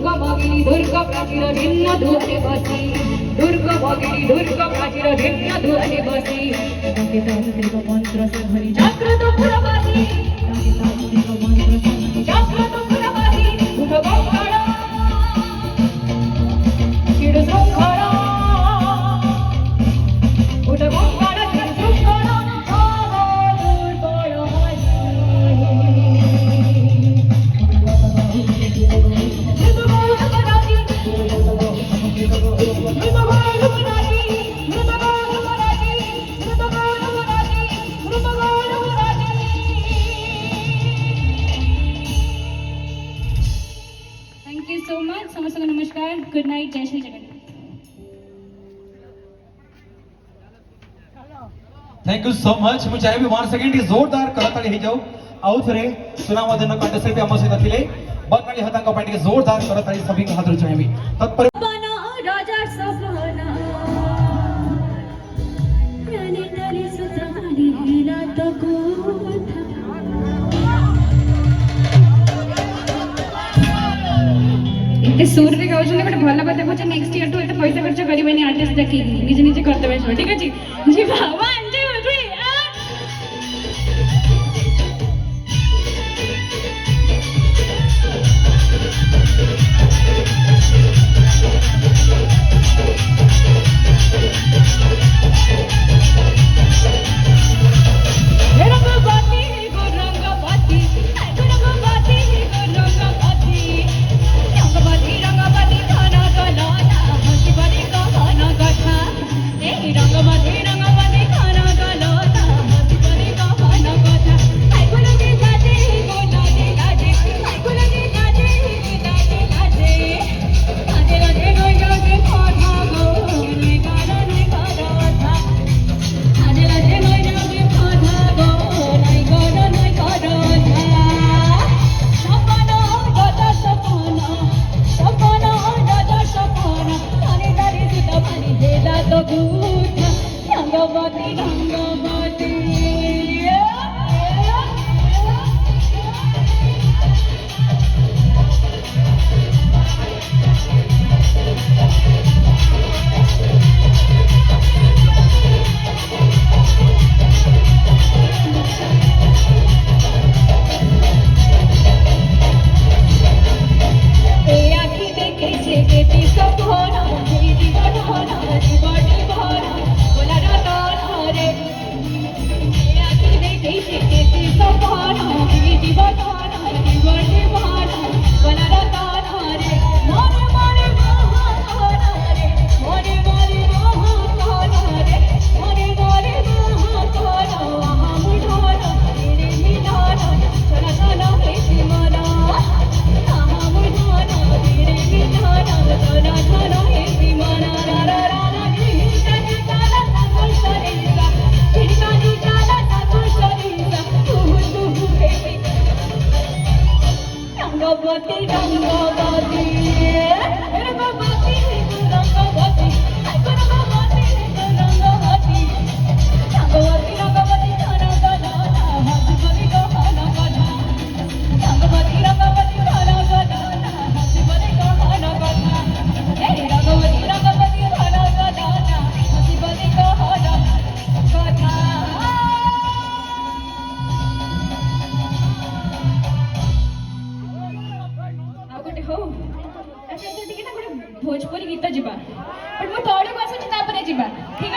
দুর্গা ভগিনী দুর্গা প্রাচীর ভিন্ন দুয়ারে বসি দুর্গা ভগিনী দুর্গা প্রাচীর ভিন্ন দুয়ারে বসি তাকে তান্ত্রিক মন্ত্র সে ধরি জাগ্রত পুরবাসী তাকে তান্ত্রিক মন্ত্র সে ধরি জাগ্রত পুরবাসী উঠো গঙ্গাড়া চির শৃঙ্খলা উঠো গঙ্গাড়া চির শৃঙ্খলা Thank you so much. Samasanga namaskar. Good night. Jai Shri Jagannath. Thank you so much मुझे चाहिए भी 1 सेकंड जोरदार करताली हे जाओ आउ थरे सुनामदन कंटेस्टेंट हम सहित थिले बकली हता का पार्टी के जोरदार करताली सभी के हाथ चाहिए तत्पर बना राजा सफना रानी तली सुतारी हिला तको इते सुर रे गाउछ ने बट भला बात कहछ नेक्स्ट ईयर तो एटा पैसा खर्च करबेनी आर्टिस्ट देखि निजे निजे करते बे ठीक अछि जी बाबा अंजे उठे भोजपुरी गीत जीवा बट मो तळू आसुची तापरे जीवा ठीक